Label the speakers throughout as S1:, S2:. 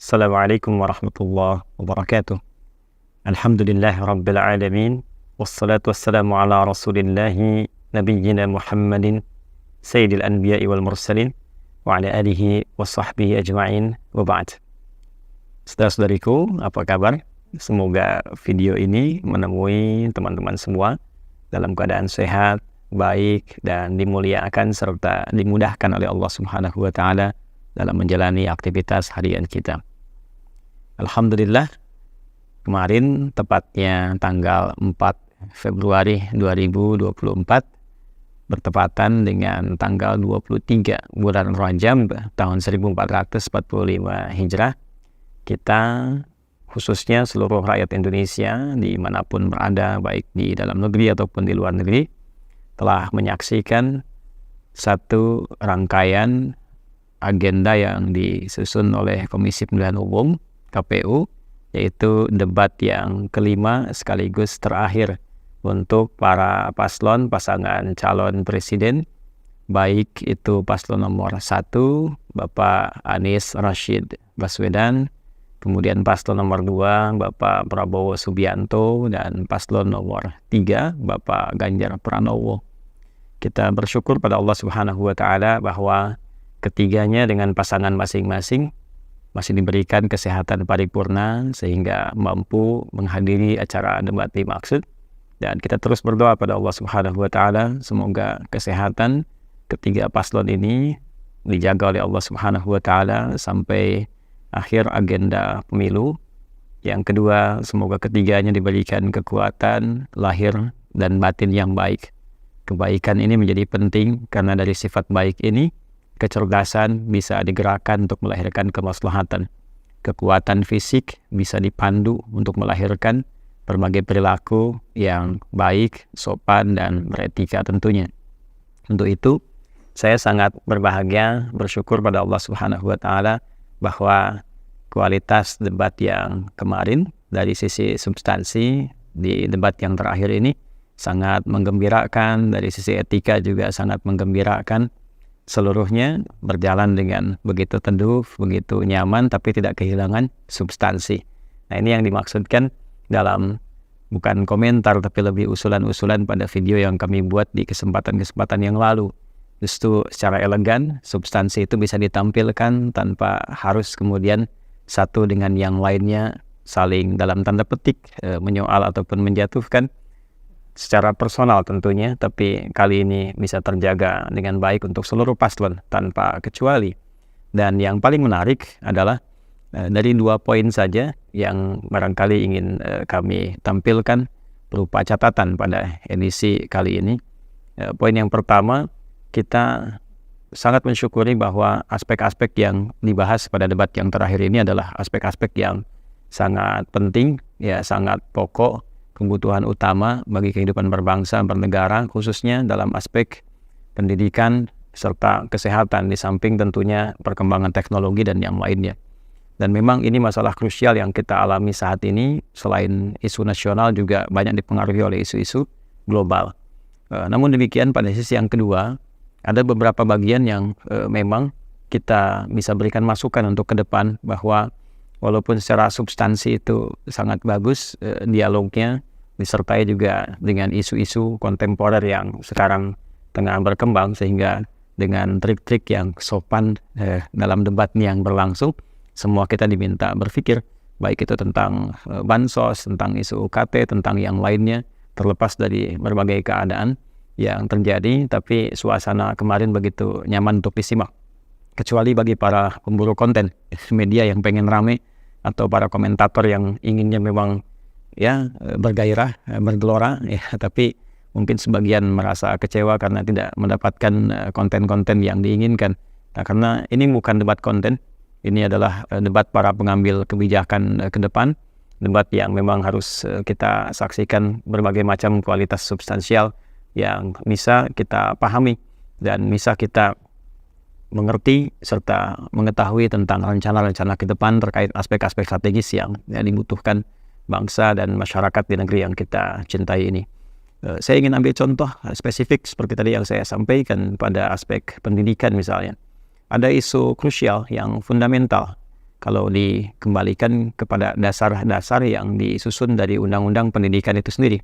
S1: Assalamualaikum warahmatullahi wabarakatuh. Alhamdulillahi rabbil alamin. Wassalatu wassalamu ala rasulillahi nabiyyina Muhammadin sayyidil anbiya'i wal mursalin wa ala alihi wa sahbihi ajma'in wa ba'd. Saudara-saudariku, apa kabar? Semoga video ini menemui teman-teman semua dalam keadaan sehat, baik, dan dimuliakan serta dimudahkan oleh Allah Subhanahu wa taala dalam menjalani aktivitas harian kita. Alhamdulillah, kemarin tepatnya tanggal 4 Februari 2024 bertepatan dengan tanggal 23 bulan Rajab tahun 1445 Hijrah. Kita khususnya seluruh rakyat Indonesia dimanapun berada, baik di dalam negeri ataupun di luar negeri, telah menyaksikan satu rangkaian agenda yang disusun oleh Komisi Pemilihan Umum KPU, yaitu debat yang kelima sekaligus terakhir untuk para paslon pasangan calon presiden, baik itu paslon nomor 1 Bapak Anies Rashid Baswedan, kemudian paslon nomor 2 Bapak Prabowo Subianto, dan paslon nomor 3 Bapak Ganjar Pranowo. Kita bersyukur pada Allah Subhanahu wa taala bahwa ketiganya dengan pasangan masing-masing masih diberikan kesehatan paripurna sehingga mampu menghadiri acara debat dimaksud, dan kita terus berdoa pada Allah Subhanahu wa taala semoga kesehatan ketiga paslon ini dijaga oleh Allah Subhanahu wa taala sampai akhir agenda pemilu. Yang kedua, semoga ketiganya diberikan kekuatan lahir dan batin yang baik. Kebaikan ini menjadi penting karena dari sifat baik ini kecerdasan bisa digerakkan untuk melahirkan kemaslahatan. Kekuatan fisik bisa dipandu untuk melahirkan berbagai perilaku yang baik, sopan, dan beretika tentunya. Untuk itu, saya sangat berbahagia, bersyukur pada Allah Subhanahu wa taala bahwa kualitas debat yang kemarin dari sisi substansi di debat yang terakhir ini sangat menggembirakan, dari sisi etika juga sangat menggembirakan. Seluruhnya berjalan dengan begitu teduh, begitu nyaman, tapi tidak kehilangan substansi. Nah, ini yang dimaksudkan dalam bukan komentar, tapi lebih usulan-usulan pada video yang kami buat di kesempatan-kesempatan yang lalu. Justru secara elegan, substansi itu bisa ditampilkan tanpa harus kemudian satu dengan yang lainnya saling dalam tanda petik menyoal ataupun menjatuhkan secara personal tentunya, tapi kali ini bisa terjaga dengan baik untuk seluruh paslon tanpa kecuali. Dan yang paling menarik adalah dari 2 poin saja yang barangkali ingin kami tampilkan berupa catatan pada edisi kali ini. Poin yang pertama, kita sangat mensyukuri bahwa aspek-aspek yang dibahas pada debat yang terakhir ini adalah aspek-aspek yang sangat penting, ya sangat pokok, kebutuhan utama bagi kehidupan berbangsa, bernegara, khususnya dalam aspek pendidikan serta kesehatan, di samping tentunya perkembangan teknologi dan yang lainnya. Dan memang ini masalah krusial yang kita alami saat ini, selain isu nasional juga banyak dipengaruhi oleh isu-isu global. Namun demikian, pada sisi yang kedua, ada beberapa bagian yang memang kita bisa berikan masukan untuk ke depan, bahwa walaupun secara substansi itu sangat bagus dialognya, disertai juga dengan isu-isu kontemporer yang sekarang tengah berkembang, sehingga dengan trik-trik yang sopan dalam debat yang berlangsung, semua kita diminta berpikir, baik itu tentang bansos, tentang isu UKT, tentang yang lainnya, terlepas dari berbagai keadaan yang terjadi, tapi suasana kemarin begitu nyaman untuk disimak. Kecuali bagi para pemburu konten, media yang pengen rame, atau para komentator yang inginnya memang ya bergairah, bergelora, ya, tapi mungkin sebagian merasa kecewa karena tidak mendapatkan konten-konten yang diinginkan. Nah, karena ini bukan debat konten, ini adalah debat para pengambil kebijakan ke depan, debat yang memang harus kita saksikan berbagai macam kualitas substansial yang bisa kita pahami dan bisa kita mengerti serta mengetahui tentang rencana-rencana ke depan terkait aspek-aspek strategis yang dibutuhkan bangsa dan masyarakat di negeri yang kita cintai ini. Saya ingin ambil contoh spesifik seperti tadi yang saya sampaikan pada aspek pendidikan misalnya. Ada isu krusial yang fundamental kalau dikembalikan kepada dasar-dasar yang disusun dari Undang-Undang Pendidikan itu sendiri.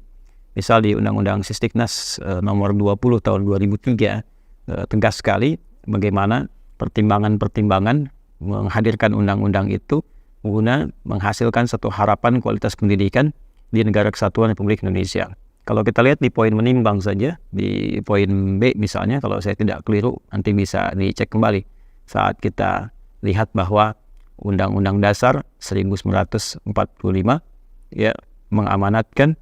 S1: Misal di Undang-Undang Sisdiknas nomor 20 tahun 2003 tegas sekali bagaimana pertimbangan-pertimbangan menghadirkan undang-undang itu guna menghasilkan satu harapan kualitas pendidikan di Negara Kesatuan Republik Indonesia. Kalau kita lihat di poin menimbang saja, di poin B misalnya, kalau saya tidak keliru, nanti bisa dicek kembali. Saat kita lihat bahwa Undang-Undang Dasar 1945 ya mengamanatkan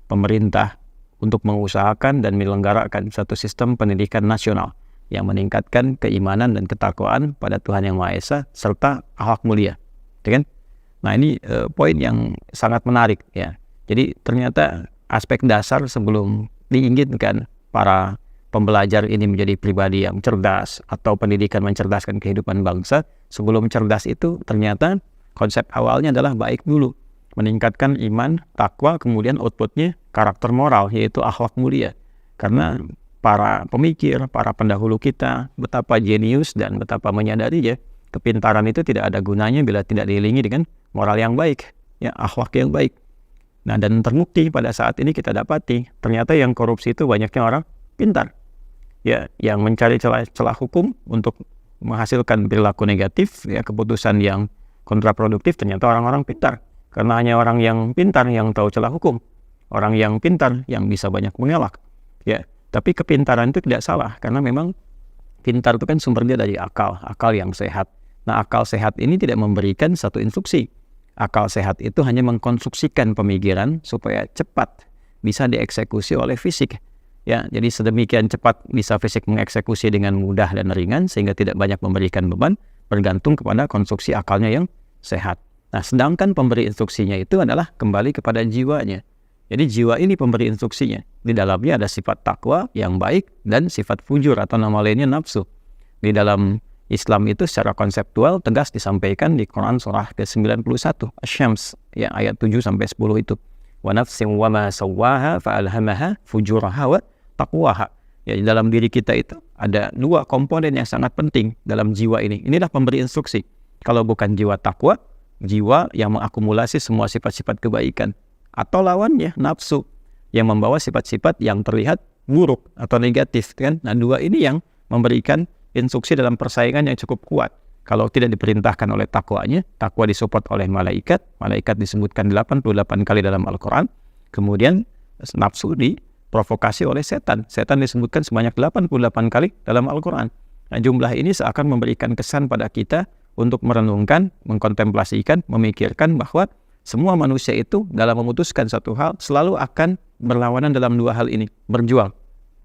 S1: pemerintah untuk mengusahakan dan menyelenggarakan satu sistem pendidikan nasional yang meningkatkan keimanan dan ketakwaan pada Tuhan Yang Maha Esa serta akhlak mulia, ya kan? Nah, ini poin yang sangat menarik ya. Jadi ternyata aspek dasar sebelum diinginkan para pembelajar ini menjadi pribadi yang cerdas atau pendidikan mencerdaskan kehidupan bangsa, sebelum cerdas itu ternyata konsep awalnya adalah baik dulu. Meningkatkan iman, takwa, kemudian outputnya karakter moral, yaitu akhlak mulia. Karena para pemikir, para pendahulu kita, betapa jenius dan betapa menyadari ya, kepintaran itu tidak ada gunanya bila tidak diiringi dengan moral yang baik, ya, akhlak yang baik. Nah, dan terbukti pada saat ini kita dapati, ternyata yang korupsi itu banyaknya orang pintar. Ya, yang mencari celah hukum untuk menghasilkan perilaku negatif, ya, keputusan yang kontraproduktif, ternyata orang-orang pintar. Karena hanya orang yang pintar yang tahu celah hukum. Orang yang pintar yang bisa banyak mengelak. Ya, tapi kepintaran itu tidak salah. Karena memang pintar itu kan sumbernya dari akal. Akal yang sehat. Nah, akal sehat ini tidak memberikan satu instruksi. Akal sehat itu hanya mengkonstruksikan pemikiran supaya cepat bisa dieksekusi oleh fisik. Ya, jadi sedemikian cepat bisa fisik mengeksekusi dengan mudah dan ringan sehingga tidak banyak memberikan beban, bergantung kepada konstruksi akalnya yang sehat. Nah, sedangkan pemberi instruksinya itu adalah kembali kepada jiwanya. Jadi jiwa ini pemberi instruksinya. Di dalamnya ada sifat takwa yang baik dan sifat fujur atau nama lainnya nafsu. Di dalam Islam itu secara konseptual tegas disampaikan di Quran surah ke-91 Asy-Syams ya, ayat 7 sampai 10 itu. Wa nafsin wa ma sawwaha fa alhamaha fujuraha wa taqwaha. Ya, di dalam diri kita itu ada dua komponen yang sangat penting dalam jiwa ini. Inilah pemberi instruksi. Kalau bukan jiwa takwa, jiwa yang mengakumulasi semua sifat-sifat kebaikan, atau lawannya nafsu yang membawa sifat-sifat yang terlihat buruk atau negatif kan. Nah, dua ini yang memberikan instruksi dalam persaingan yang cukup kuat. Kalau tidak diperintahkan oleh takwanya, takwa disupport oleh malaikat disebutkan 88 kali dalam Al-Quran, kemudian nafsu diprovokasi oleh setan disebutkan sebanyak 88 kali dalam Al-Quran. Nah, jumlah ini seakan memberikan kesan pada kita untuk merenungkan, mengkontemplasikan, memikirkan bahwa semua manusia itu dalam memutuskan satu hal selalu akan berlawanan dalam dua hal ini, berjuang.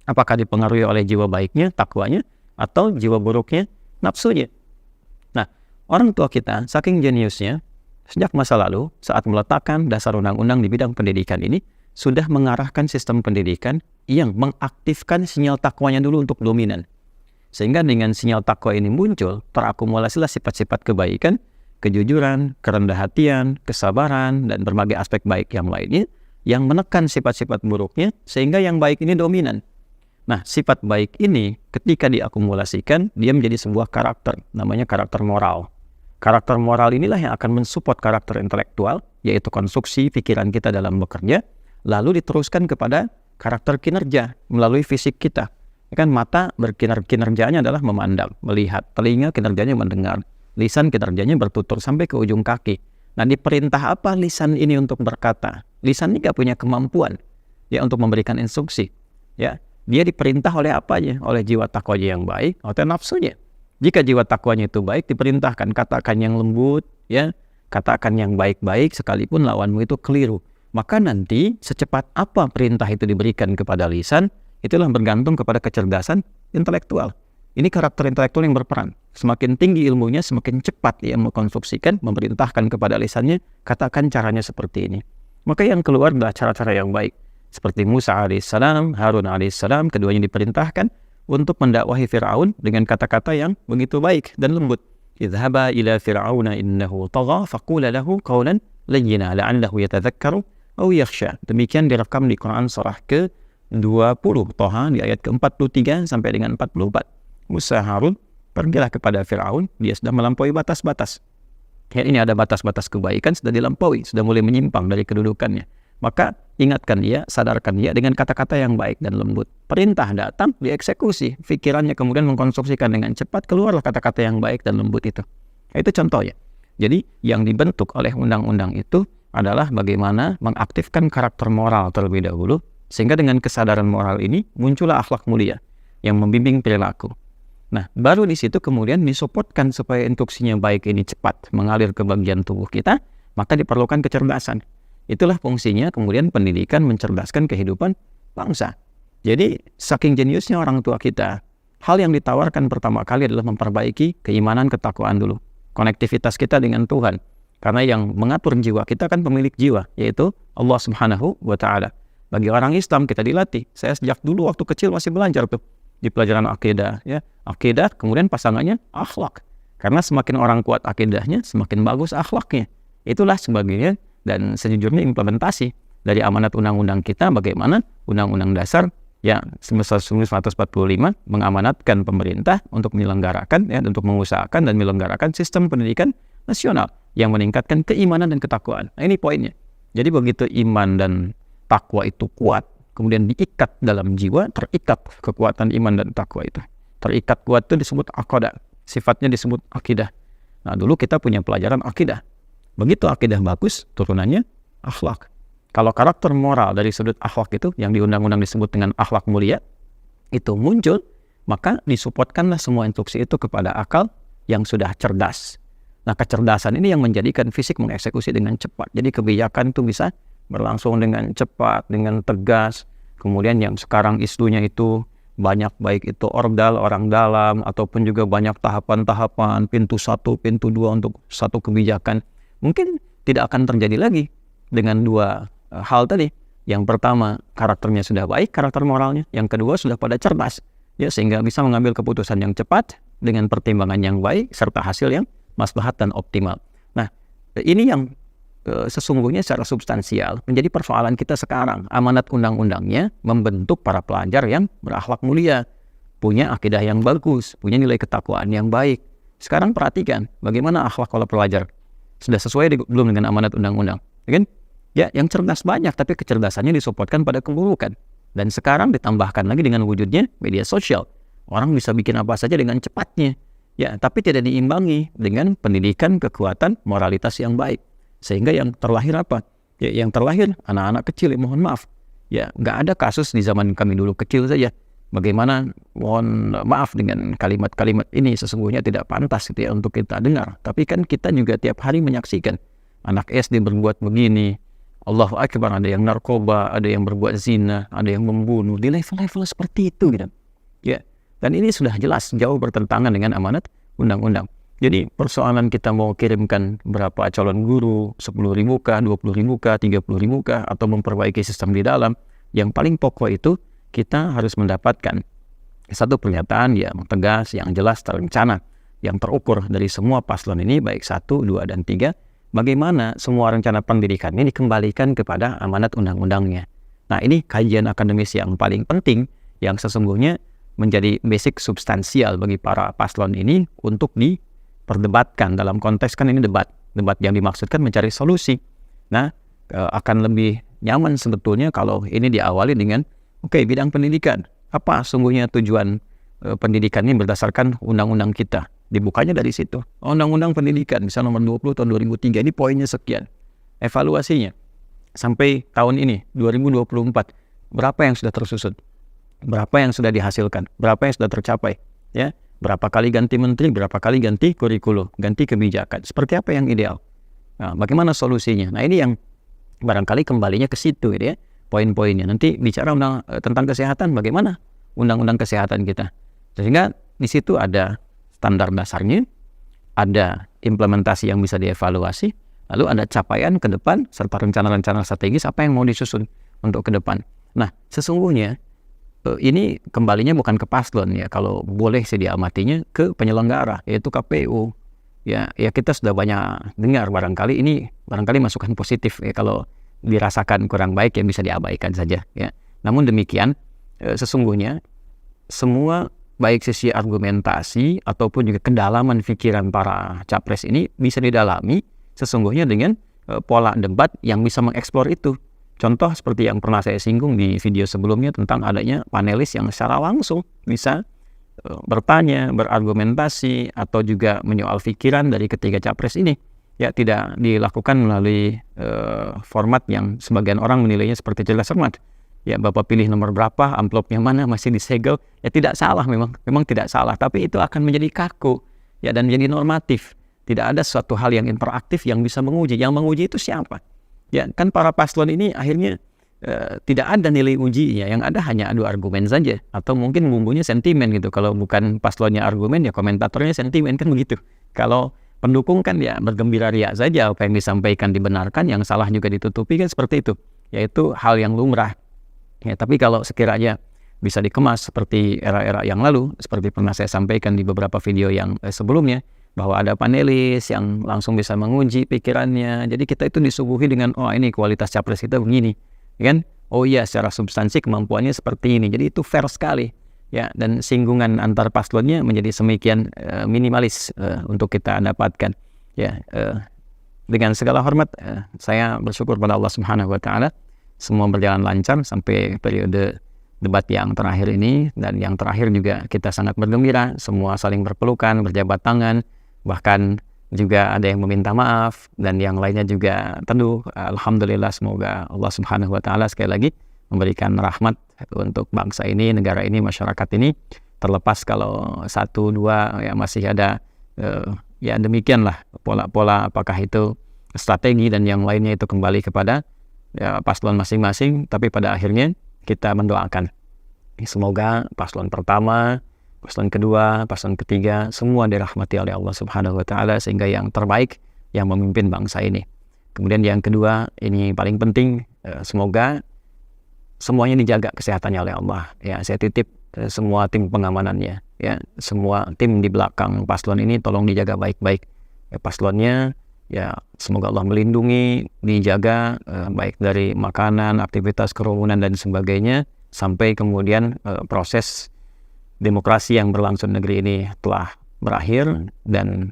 S1: Apakah dipengaruhi oleh jiwa baiknya, takwanya, atau jiwa buruknya, nafsunya. Nah, orang tua kita saking jeniusnya, sejak masa lalu saat meletakkan dasar undang-undang di bidang pendidikan ini, sudah mengarahkan sistem pendidikan yang mengaktifkan sinyal takwanya dulu untuk dominan. Sehingga dengan sinyal takwa ini muncul, terakumulasilah sifat-sifat kebaikan, kejujuran, kerendah hatian, kesabaran, dan berbagai aspek baik yang lainnya, yang menekan sifat-sifat buruknya, sehingga yang baik ini dominan. Nah, sifat baik ini ketika diakumulasikan, dia menjadi sebuah karakter, namanya karakter moral. Karakter moral inilah yang akan mensupport karakter intelektual, yaitu konstruksi pikiran kita dalam bekerja, lalu diteruskan kepada karakter kinerja melalui fisik kita. Kan mata kinerjanya adalah memandang, melihat, telinga kinerjanya mendengar, lisan kinerjanya bertutur sampai ke ujung kaki. Nah, diperintah apa lisan ini untuk berkata? Lisan ini gak punya kemampuan ya untuk memberikan instruksi. Ya, dia diperintah oleh apanya? Oleh jiwa takwanya yang baik atau nafsunya. Jika jiwa takwanya itu baik, diperintahkan katakan yang lembut, ya, katakan yang baik-baik sekalipun lawanmu itu keliru. Maka nanti secepat apa perintah itu diberikan kepada lisan, itulah bergantung kepada kecerdasan intelektual. Ini karakter intelektual yang berperan. Semakin tinggi ilmunya, semakin cepat dia mengkonstruksikan, memerintahkan kepada lisannya, katakan caranya seperti ini. Maka yang keluar adalah cara-cara yang baik. Seperti Musa alaihissalam, Harun alaihissalam, keduanya diperintahkan untuk mendakwahi Fir'aun dengan kata-kata yang begitu baik dan lembut. Idhaba ila fir'auna innahu tagha faqula lahu qawlan layyina la'allahu yatadhakkaru aw yakhsha. Demikian direkam di Quran surah ke-20 Toha di ayat ke-43 sampai dengan 44. Musa Harun, pergilah kepada Fir'aun, dia sudah melampaui batas-batas. Ya, ini ada batas-batas kebaikan sudah dilampaui, sudah mulai menyimpang dari kedudukannya. Maka ingatkan dia, sadarkan dia dengan kata-kata yang baik dan lembut. Perintah datang, dieksekusi. Pikirannya kemudian mengkonstruksikan dengan cepat, keluarlah kata-kata yang baik dan lembut itu. Itu contohnya. Jadi yang dibentuk oleh undang-undang itu adalah bagaimana mengaktifkan karakter moral terlebih dahulu, sehingga dengan kesadaran moral ini muncullah akhlak mulia yang membimbing perilaku. Nah, baru di situ kemudian disupportkan supaya instruksinya baik ini cepat mengalir ke bagian tubuh kita, maka diperlukan kecerdasan. Itulah fungsinya kemudian pendidikan mencerdaskan kehidupan bangsa. Jadi, saking jeniusnya orang tua kita, hal yang ditawarkan pertama kali adalah memperbaiki keimanan ketakwaan dulu. Konektivitas kita dengan Tuhan. Karena yang mengatur jiwa kita kan pemilik jiwa, yaitu Allah Subhanahu wa Ta'ala. Bagi orang Islam kita dilatih. Saya sejak dulu waktu kecil masih belajar tuh di pelajaran akidah, ya. Akidah, kemudian pasangannya akhlak. Karena semakin orang kuat akidahnya, semakin bagus akhlaknya. Itulah sebagainya dan sejujurnya implementasi dari amanat undang-undang kita bagaimana Undang-Undang Dasar ya 1945 mengamanatkan pemerintah untuk menyelenggarakan ya untuk mengusahakan dan menyelenggarakan sistem pendidikan nasional yang meningkatkan keimanan dan ketakwaan. Nah, ini poinnya. Jadi begitu iman dan takwa itu kuat, kemudian diikat dalam jiwa, terikat kekuatan iman dan takwa itu. Terikat kuat itu disebut aqadah, sifatnya disebut akidah. Nah, dulu kita punya pelajaran akidah. Begitu akidah bagus, turunannya akhlak. Kalau karakter moral dari sudut akhlak itu, yang di undang-undang disebut dengan akhlak mulia, itu muncul, maka disupportkanlah semua instruksi itu kepada akal yang sudah cerdas. Nah, kecerdasan ini yang menjadikan fisik mengeksekusi dengan cepat. Jadi kebijakan itu bisa berlangsung dengan cepat, dengan tegas. Kemudian yang sekarang isunya itu banyak, baik itu ordal, orang dalam, ataupun juga banyak tahapan-tahapan, pintu 1, pintu 2 untuk satu kebijakan. Mungkin tidak akan terjadi lagi dengan dua hal tadi. Yang pertama, karakternya sudah baik, karakter moralnya. Yang kedua, sudah pada cerdas. Ya, sehingga bisa mengambil keputusan yang cepat dengan pertimbangan yang baik, serta hasil yang maslahat dan optimal. Nah, ini yang sesungguhnya secara substansial menjadi persoalan kita sekarang. Amanat undang-undangnya membentuk para pelajar yang berakhlak mulia, punya akidah yang bagus, punya nilai ketakwaan yang baik. Sekarang perhatikan bagaimana akhlak para pelajar. Sudah sesuai belum dengan amanat undang-undang? Ya kan? Ya, yang cerdas banyak, tapi kecerdasannya disupportkan pada keburukan. Dan sekarang ditambahkan lagi dengan wujudnya media sosial. Orang bisa bikin apa saja dengan cepatnya. Ya, tapi tidak diimbangi dengan pendidikan kekuatan moralitas yang baik. Sehingga yang terlahir apa? Ya, yang terlahir anak-anak kecil, mohon maaf. Ya, nggak ada kasus di zaman kami dulu kecil saja. Bagaimana, mohon maaf dengan kalimat-kalimat ini sesungguhnya tidak pantas gitu ya untuk kita dengar. Tapi kan kita juga tiap hari menyaksikan anak SD berbuat begini. Allahu Akbar, ada yang narkoba, ada yang berbuat zina, ada yang membunuh di level-level seperti itu gitu. Ya, dan ini sudah jelas jauh bertentangan dengan amanat undang-undang. Jadi persoalan kita mau kirimkan berapa calon guru, 10.000 kah, 20.000 kah, 30.000 kah, atau memperbaiki sistem di dalam, yang paling pokok itu kita harus mendapatkan satu pernyataan yang tegas, yang jelas, terencana, yang terukur dari semua paslon ini, baik 1, 2, dan 3, bagaimana semua rencana pendidikan ini dikembalikan kepada amanat undang-undangnya. Nah, ini kajian akademis yang paling penting, yang sesungguhnya menjadi basic substansial bagi para paslon ini untuk diperdebatkan. Dalam konteks kan ini debat yang dimaksudkan mencari solusi. Nah, akan lebih nyaman sebetulnya kalau ini diawali dengan bidang pendidikan. Apa sungguhnya tujuan pendidikan ini berdasarkan undang-undang kita? Dibukanya dari situ. Undang-undang pendidikan, misalnya nomor 20 tahun 2003, ini poinnya sekian. Evaluasinya sampai tahun ini 2024, berapa yang sudah tersusun? Berapa yang sudah dihasilkan? Berapa yang sudah tercapai? Ya, berapa kali ganti menteri, berapa kali ganti kurikulum, ganti kebijakan? Seperti apa yang ideal? Nah, bagaimana solusinya? Nah, ini yang barangkali kembalinya ke situ ya, poin-poinnya. Nanti bicara tentang kesehatan, bagaimana undang-undang kesehatan kita? Sehingga di situ ada standar dasarnya, ada implementasi yang bisa dievaluasi, lalu ada capaian ke depan, serta rencana-rencana strategis apa yang mau disusun untuk ke depan. Nah, sesungguhnya ini kembalinya bukan ke paslon ya, kalau boleh sih diamatinya ke penyelenggara, yaitu KPU. Ya kita sudah banyak dengar, barangkali masukan positif ya, kalau dirasakan kurang baik yang bisa diabaikan saja ya. Namun demikian, sesungguhnya semua baik sisi argumentasi ataupun juga kedalaman pikiran para capres ini bisa didalami sesungguhnya dengan pola debat yang bisa mengeksplor itu. Contoh seperti yang pernah saya singgung di video sebelumnya tentang adanya panelis yang secara langsung bisa bertanya, berargumentasi, atau juga menyoal pikiran dari ketiga capres ini. Ya, tidak dilakukan melalui format yang sebagian orang menilainya seperti jelas cermat. Ya, Bapak pilih nomor berapa, amplopnya mana, masih disegel. Ya, tidak salah memang tidak salah. Tapi itu akan menjadi kaku, ya, dan menjadi normatif. Tidak ada suatu hal yang interaktif yang bisa menguji. Yang menguji itu siapa? Ya, kan para paslon ini akhirnya tidak ada nilai ujinya, yang ada hanya adu argumen saja, atau mungkin bumbunya sentimen gitu. Kalau bukan paslonnya argumen, ya komentatornya sentimen, kan begitu. Kalau pendukung kan ya bergembira ria saja, apa yang disampaikan dibenarkan, yang salah juga ditutupi, kan seperti itu. Yaitu hal yang lumrah. Ya, tapi kalau sekiranya bisa dikemas seperti era-era yang lalu, seperti pernah saya sampaikan di beberapa video yang sebelumnya, bahwa ada panelis yang langsung bisa menguji pikirannya. Jadi kita itu disuguhi dengan, oh ini kualitas capres kita begini, kan? Oh iya, secara substansi kemampuannya seperti ini. Jadi itu fair sekali, ya. Dan singgungan antar paslonnya menjadi semikian minimalis untuk kita dapatkan. Ya, dengan segala hormat, saya bersyukur pada Allah Subhanahu Wa Taala semua berjalan lancar sampai periode debat yang terakhir ini, dan yang terakhir juga kita sangat bergembira, semua saling berpelukan, berjabat tangan, bahkan juga ada yang meminta maaf, dan yang lainnya juga teduh. Alhamdulillah, semoga Allah Subhanahu Wa Taala sekali lagi memberikan rahmat untuk bangsa ini, negara ini, masyarakat ini. Terlepas kalau satu dua ya masih ada ya demikianlah pola-pola, apakah itu strategi dan yang lainnya itu kembali kepada ya paslon masing-masing. Tapi pada akhirnya kita mendoakan semoga paslon pertama, paslon kedua, paslon ketiga, semua dirahmati oleh Allah Subhanahu Wa Taala sehingga yang terbaik yang memimpin bangsa ini. Kemudian yang kedua, ini paling penting, semoga semuanya dijaga kesehatannya oleh Allah. Ya, saya titip semua tim pengamanannya, ya, semua tim di belakang paslon ini tolong dijaga baik-baik. Ya, paslonnya, ya semoga Allah melindungi, dijaga baik dari makanan, aktivitas kerumunan dan sebagainya, sampai kemudian proses demokrasi yang berlangsung negeri ini telah berakhir dan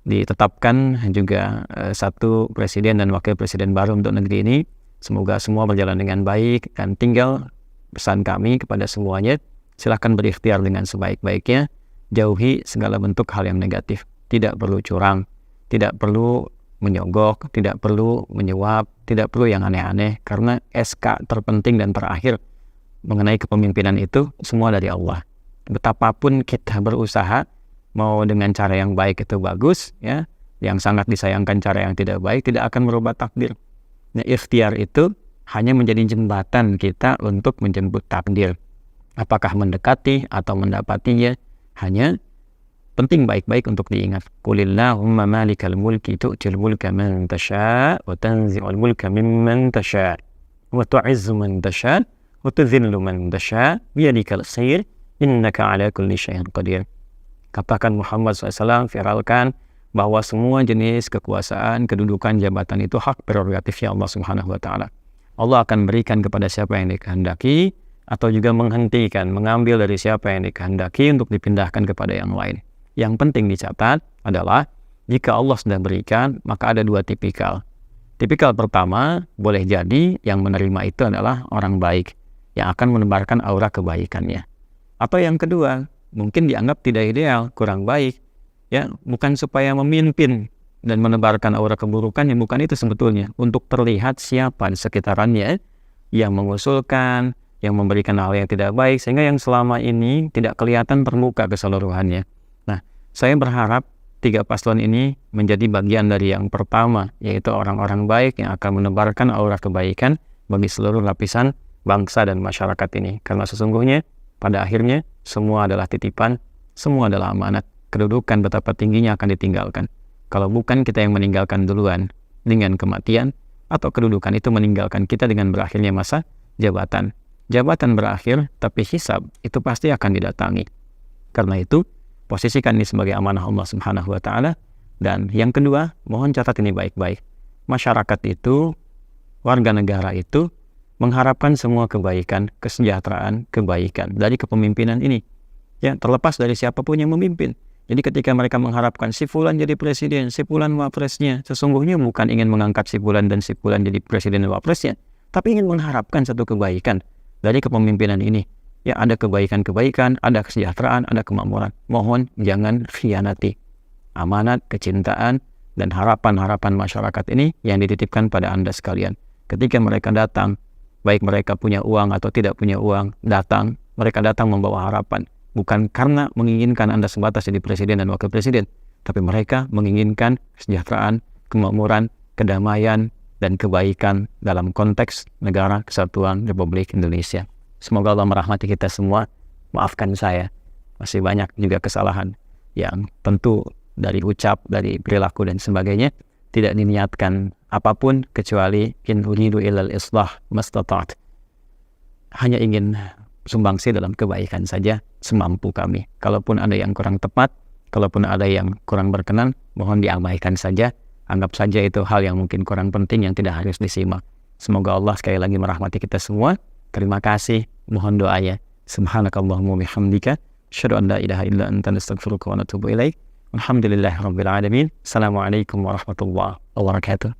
S1: ditetapkan juga satu presiden dan wakil presiden baru untuk negeri ini. Semoga semua berjalan dengan baik, dan tinggal pesan kami kepada semuanya, silahkan berikhtiar dengan sebaik-baiknya, jauhi segala bentuk hal yang negatif. Tidak perlu curang, tidak perlu menyogok, tidak perlu menyuap, tidak perlu yang aneh-aneh, karena SK terpenting dan terakhir mengenai kepemimpinan itu semua dari Allah. Betapapun kita berusaha, mau dengan cara yang baik itu bagus, ya, yang sangat disayangkan cara yang tidak baik tidak akan merubah takdir. Nah, ikhtiar itu hanya menjadi jembatan kita untuk menjemput takdir. Apakah mendekati atau mendapatinya, hanya penting baik-baik untuk diingat. Qulillahumma malikal mulki tu'til mulka man tasha' wa tanzi'ul mulka mimman tasha' wa tu'izzu man tasha' wa tudhillu man tasha' biyadikal khair innaka ala kulli syai'in qadir. Katakan Muhammad SAW, viralkan bahwa semua jenis kekuasaan, kedudukan, jabatan itu hak prerogatifnya Allah Subhanahu Wa Taala. Allah akan berikan kepada siapa yang dikehendaki, atau juga menghentikan, mengambil dari siapa yang dikehendaki untuk dipindahkan kepada yang lain. Yang penting dicatat adalah jika Allah sudah berikan, maka ada dua tipikal. Tipikal pertama, boleh jadi yang menerima itu adalah orang baik yang akan menebarkan aura kebaikannya. Atau yang kedua, mungkin dianggap tidak ideal, kurang baik, ya, bukan supaya memimpin dan menebarkan aura keburukan, yang bukan itu sebetulnya, untuk terlihat siapa di sekitarannya yang mengusulkan, yang memberikan hal yang tidak baik, sehingga yang selama ini tidak kelihatan terbuka keseluruhannya. Nah, saya berharap tiga paslon ini menjadi bagian dari yang pertama, yaitu orang-orang baik yang akan menebarkan aura kebaikan bagi seluruh lapisan bangsa dan masyarakat ini. Karena sesungguhnya pada akhirnya semua adalah titipan, semua adalah amanat. Kedudukan betapa tingginya akan ditinggalkan. Kalau bukan kita yang meninggalkan duluan dengan kematian, atau kedudukan itu meninggalkan kita dengan berakhirnya masa jabatan. Jabatan berakhir, tapi hisab itu pasti akan didatangi. Karena itu, posisikan ini sebagai amanah Allah Subhanahu Wa Taala. Dan yang kedua, mohon catat ini baik-baik. Masyarakat itu, warga negara itu, mengharapkan semua kebaikan, kesejahteraan, kebaikan dari kepemimpinan ini. Ya, terlepas dari siapapun yang memimpin. Jadi ketika mereka mengharapkan si fulan jadi presiden, si fulan wapresnya, sesungguhnya bukan ingin mengangkat si fulan dan si fulan jadi presiden dan wapresnya, tapi ingin mengharapkan satu kebaikan dari kepemimpinan ini. Ya, ada kebaikan-kebaikan, ada kesejahteraan, ada kemakmuran. Mohon jangan khianati amanat, kecintaan, dan harapan-harapan masyarakat ini yang dititipkan pada Anda sekalian. Ketika mereka datang, baik mereka punya uang atau tidak punya uang, mereka datang membawa harapan. Bukan karena menginginkan Anda sebatas jadi presiden dan wakil presiden, tapi mereka menginginkan kesejahteraan, kemakmuran, kedamaian, dan kebaikan dalam konteks negara kesatuan Republik Indonesia. Semoga Allah merahmati kita semua. Maafkan saya, masih banyak juga kesalahan yang tentu dari ucap, dari perilaku dan sebagainya tidak diniatkan apapun kecuali in uridu illal islah mastata'at. Hanya ingin sumbangsi dalam kebaikan saja semampu kami. Kalaupun ada yang kurang tepat, kalaupun ada yang kurang berkenan, mohon diabaikan saja. Anggap saja itu hal yang mungkin kurang penting yang tidak harus disimak. Semoga Allah sekali lagi merahmati kita semua. Terima kasih. Mohon doanya. Subhanakallahumma bihamdika asyhadu an la ilaha illa anta astaghfiruka wa atubu ilaik. Alhamdulillahirabbil alamin. Assalamualaikum warahmatullahi wabarakatuh.